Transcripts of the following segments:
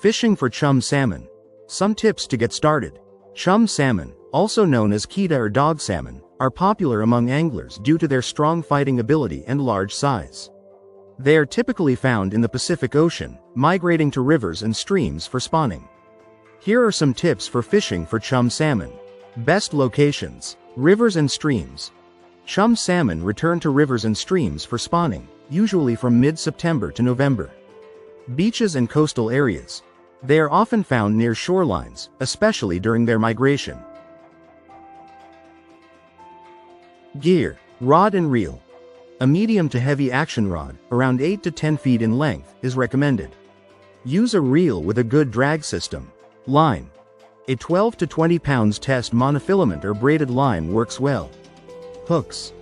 Fishing for chum salmon. Some tips to get started. Chum salmon, also known as keta or dog salmon, are popular among anglers due to their strong fighting ability and large size. They are typically found in the Pacific Ocean, migrating to rivers and streams for spawning. Here are some tips for fishing for chum salmon. Best locations: rivers and streams. Chum salmon return to rivers and streams for spawning, usually from mid-September to November. Beaches and coastal areas. They are often found near shorelines, especially during their migration. Gear: rod and reel. A medium to heavy action rod, around 8 to 10 feet in length, is recommended. Use a reel with a good drag system. Line. A 12 to 20 pounds test monofilament or braided line works well. Hooks.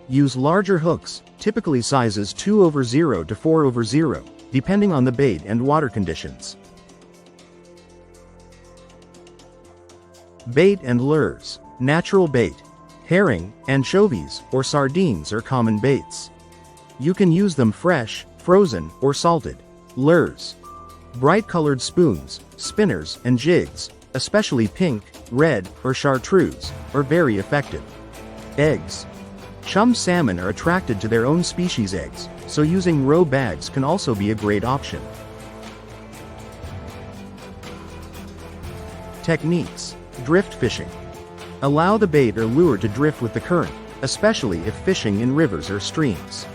Use larger hooks, typically sizes 2/0 to 4/0, depending on the bait and water conditions. Bait and lures. Natural bait. Herring, anchovies, or sardines are common baits. You can use them fresh, frozen, or salted. Lures. Bright-colored spoons, spinners, and jigs, especially pink, red, or chartreuse, are very effective. Eggs. Chum salmon are attracted to their own species' eggs, so using roe bags can also be a great option. Techniques. Drift fishing. Allow the bait or lure to drift with the current, especially if fishing in rivers or streams.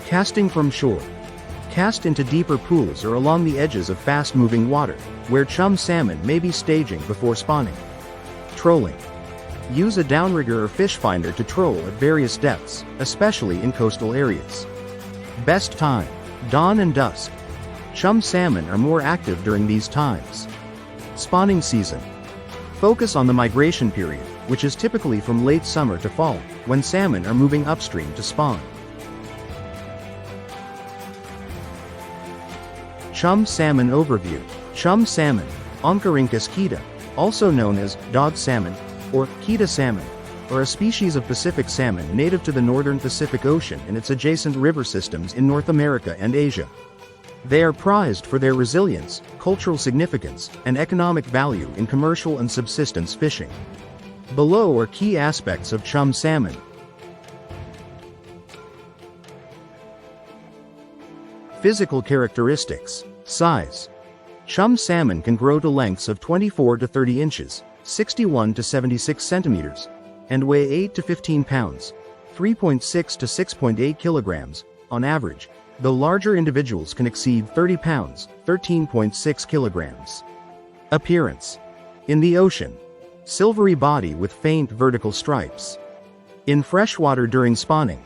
Casting from shore. Cast into deeper pools or along the edges of fast-moving water, where chum salmon may be staging before spawning. Trolling. Use a downrigger or fish finder to troll at various depths, especially in coastal areas. Best time: dawn and dusk. Chum salmon are more active during these times. Spawning season. Focus on the migration period, which is typically from late summer to fall, when salmon are moving upstream to spawn. Chum salmon overview. Chum salmon, Oncorhynchus keta, also known as dog salmon or keta salmon, are a species of Pacific salmon native to the northern Pacific Ocean and its adjacent river systems in North America and Asia. They are prized for their resilience, cultural significance, and economic value in commercial and subsistence fishing. Below are key aspects of chum salmon. Physical characteristics. Size. Chum salmon can grow to lengths of 24 to 30 inches, 61 to 76 centimeters, and weigh 8 to 15 pounds, 3.6 to 6.8 kilograms, on average, though larger individuals can exceed 30 pounds, 13.6 kilograms. Appearance. In the ocean. Silvery body with faint vertical stripes. In freshwater during spawning.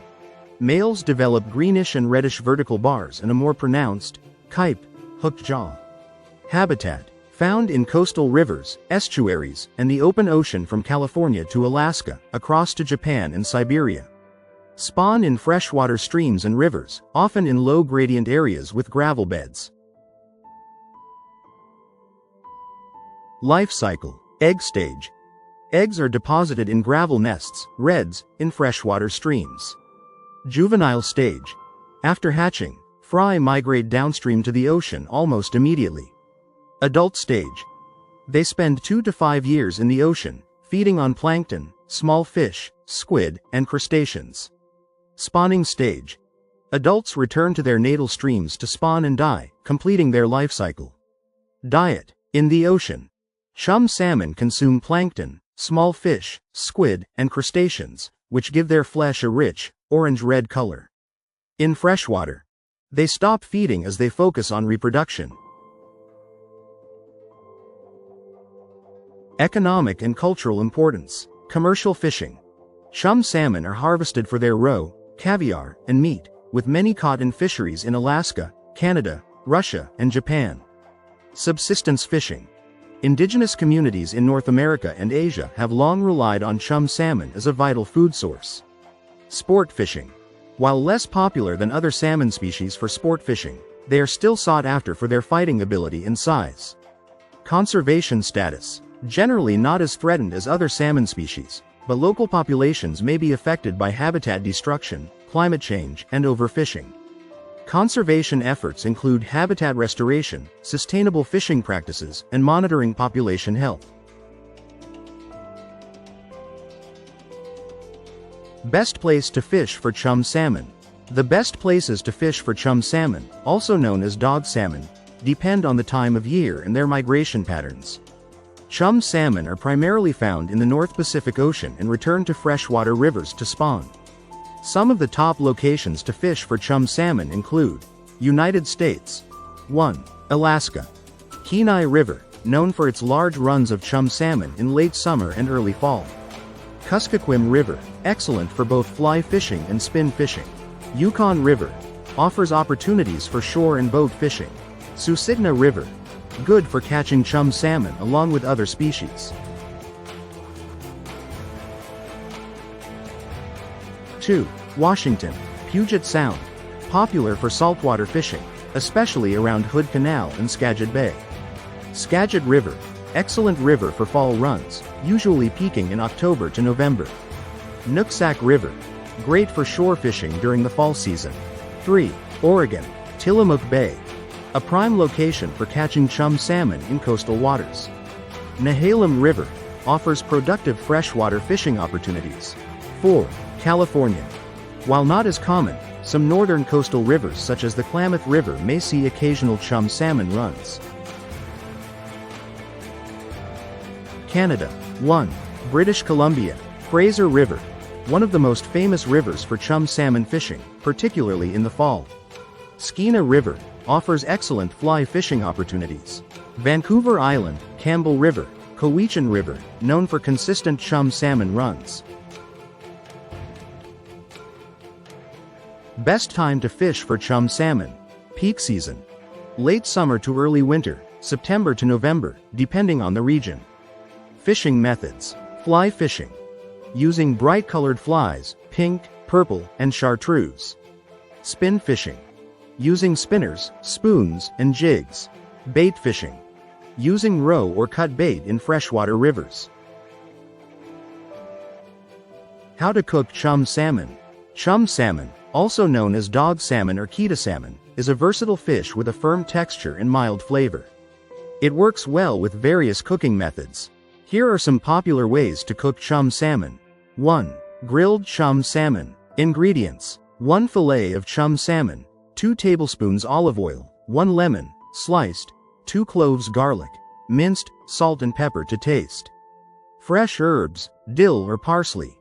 Males develop greenish and reddish vertical bars and a more pronounced, kype, hooked jaw. Habitat. Found in coastal rivers, estuaries, and the open ocean from California to Alaska, across to Japan and Siberia. Spawn in freshwater streams and rivers, often in low-gradient areas with gravel beds. Life cycle. Egg stage. Eggs are deposited in gravel nests, redds, in freshwater streams. Juvenile stage. After hatching, fry migrate downstream to the ocean almost immediately. Adult stage. They spend 2 to 5 years in the ocean, feeding on plankton, small fish, squid, and crustaceans. Spawning stage. Adults return to their natal streams to spawn and die, completing their life cycle. Diet. In the ocean. Chum salmon consume plankton, small fish, squid, and crustaceans, which give their flesh a rich, orange-red color. In freshwater. They stop feeding as they focus on reproduction. Economic and cultural importance. Commercial fishing. Chum salmon are harvested for their roe, caviar, and meat, with many caught in fisheries in Alaska, Canada, Russia, and Japan. Subsistence fishing. Indigenous communities in North America and Asia have long relied on chum salmon as a vital food source. Sport fishing. While less popular than other salmon species for sport fishing, they are still sought after for their fighting ability and size. Conservation status. Generally not as threatened as other salmon species, but local populations may be affected by habitat destruction, climate change, and overfishing. Conservation efforts include habitat restoration, sustainable fishing practices, and monitoring population health. Best place to fish for chum salmon. The best places to fish for chum salmon, also known as dog salmon, depend on the time of year and their migration patterns. Chum salmon are primarily found in the North Pacific Ocean and return to freshwater rivers to spawn. Some of the top locations to fish for chum salmon include United States. 1. Alaska. Kenai River, known for its large runs of chum salmon in late summer and early fall. Kuskokwim River, excellent for both fly fishing and spin fishing. Yukon River, offers opportunities for shore and boat fishing. Susitna River, good for catching chum salmon along with other species. 2. Washington, Puget Sound, popular for saltwater fishing, especially around Hood Canal and Skagit Bay. Skagit River, excellent river for fall runs, usually peaking in October to November. Nooksack River, great for shore fishing during the fall season. 3. Oregon, Tillamook Bay, a prime location for catching chum salmon in coastal waters. Nehalem River, offers productive freshwater fishing opportunities. 4. California. While not as common, some northern coastal rivers such as the Klamath River may see occasional chum salmon runs. Canada. 1. British Columbia, Fraser River, one of the most famous rivers for chum salmon fishing, particularly in the fall. Skeena River, offers excellent fly fishing opportunities. Vancouver Island, Campbell River, Cowichan River, known for consistent chum salmon runs. Best time to fish for chum salmon. Peak season. Late summer to early winter, September to November, depending on the region. Fishing methods. Fly fishing. Using bright-colored flies, pink, purple, and chartreuse. Spin fishing. Using spinners, spoons, and jigs. Bait fishing. Using roe or cut bait in freshwater rivers. How to cook chum salmon. Chum salmon, also known as dog salmon or keta salmon, is a versatile fish with a firm texture and mild flavor. It works well with various cooking methods. Here are some popular ways to cook chum salmon. 1. Grilled chum salmon. Ingredients: 1 fillet of chum salmon, 2 tablespoons olive oil, 1 lemon, sliced, 2 cloves garlic, minced, salt and pepper to taste. Fresh herbs, dill or parsley.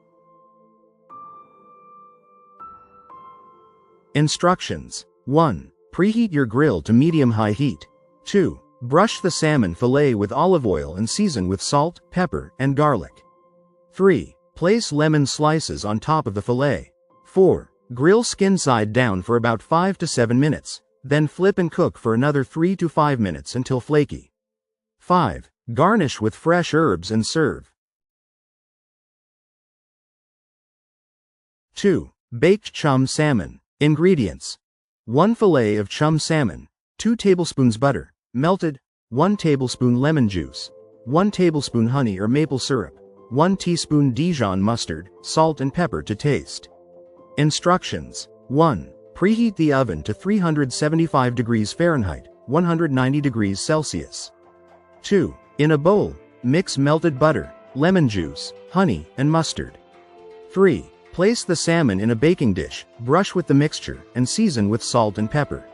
Instructions. 1. Preheat your grill to medium-high heat. 2. Brush the salmon fillet with olive oil and season with salt, pepper, and garlic. 3. Place lemon slices on top of the fillet. 4. Grill skin side down for about 5 to 7 minutes, then flip and cook for another 3 to 5 minutes until flaky. 5. Garnish with fresh herbs and serve. 2. Baked chum salmon. Ingredients: 1 fillet of chum salmon, 2 tablespoons butter, melted, 1 tablespoon lemon juice, 1 tablespoon honey or maple syrup, 1 teaspoon Dijon mustard, salt and pepper to taste. Instructions. 1. Preheat the oven to 375 degrees Fahrenheit, 190 degrees Celsius. 2. In a bowl, mix melted butter, lemon juice, honey, and mustard. 3. Place the salmon in a baking dish, brush with the mixture, and season with salt and pepper.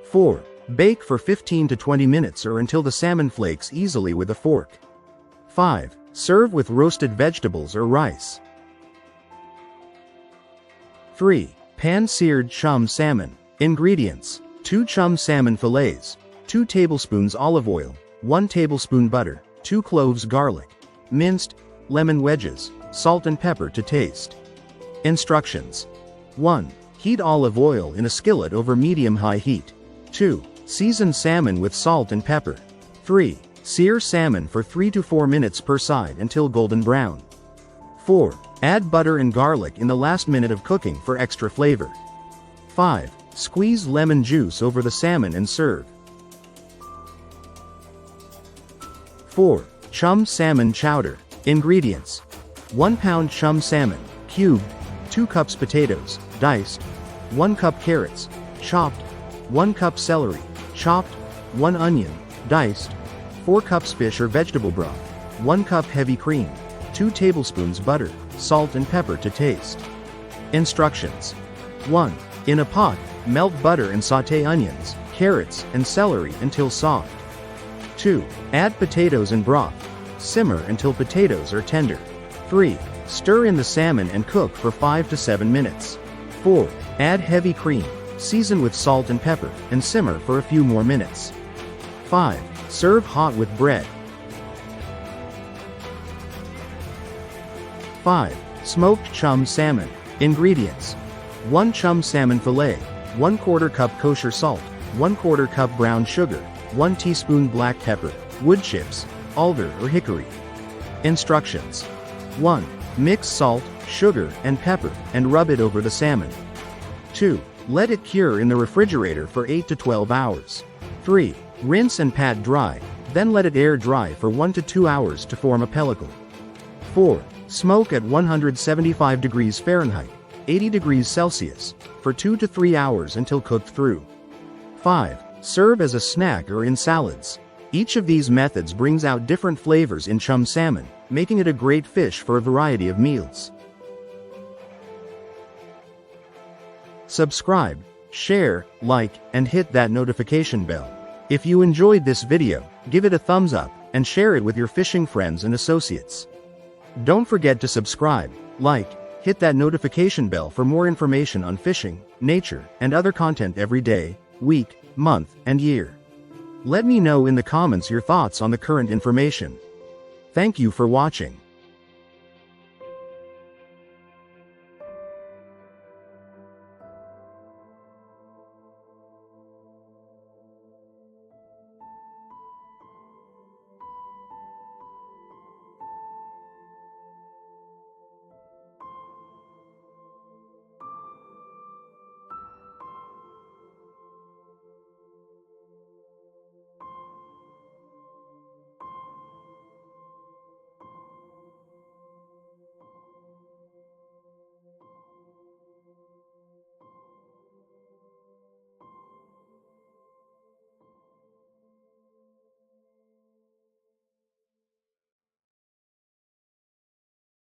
4. Bake for 15 to 20 minutes or until the salmon flakes easily with a fork. 5. Serve with roasted vegetables or rice. 3. Pan-seared chum salmon. Ingredients: 2 chum salmon fillets, 2 tablespoons olive oil, 1 tablespoon butter, 2 cloves garlic, minced, lemon wedges, salt and pepper to taste. Instructions. 1. Heat olive oil in a skillet over medium-high heat. 2. Season salmon with salt and pepper. 3. Sear salmon for 3 to 4 minutes per side until golden brown. 4. Add butter and garlic in the last minute of cooking for extra flavor. 5. Squeeze lemon juice over the salmon and serve. 4. Chum salmon chowder. Ingredients: 1 pound chum salmon, cubed, 2 cups potatoes, diced, 1 cup carrots, chopped. 1 cup celery, chopped. 1 onion, diced. 4 cups fish or vegetable broth. 1 cup heavy cream. 2 tablespoons butter, salt and pepper to taste. Instructions. 1. In a pot, melt butter and sauté onions, carrots, and celery until soft. 2. Add potatoes and broth. Simmer until potatoes are tender. 3. Stir in the salmon and cook for 5 to 7 minutes. 4. Add heavy cream, season with salt and pepper, and simmer for a few more minutes. 5. Serve hot with bread. 5. Smoked chum salmon. Ingredients. 1 chum salmon fillet, 1/4 cup kosher salt, 1/4 cup brown sugar, 1 teaspoon black pepper, wood chips, alder or hickory. Instructions. 1. Mix salt, sugar, and pepper, and rub it over the salmon. 2. Let it cure in the refrigerator for 8 to 12 hours. 3. Rinse and pat dry, then let it air dry for 1 to 2 hours to form a pellicle. 4. Smoke at 175 degrees Fahrenheit, 80 degrees Celsius, for 2 to 3 hours until cooked through. 5. Serve as a snack or in salads. Each of these methods brings out different flavors in chum salmon, making it a great fish for a variety of meals. Subscribe, share, like, and hit that notification bell. If you enjoyed this video, give it a thumbs up, and share it with your fishing friends and associates. Don't forget to subscribe, like, hit that notification bell for more information on fishing, nature, and other content every day, week, month, and year. Let me know in the comments your thoughts on the current information. Thank you for watching.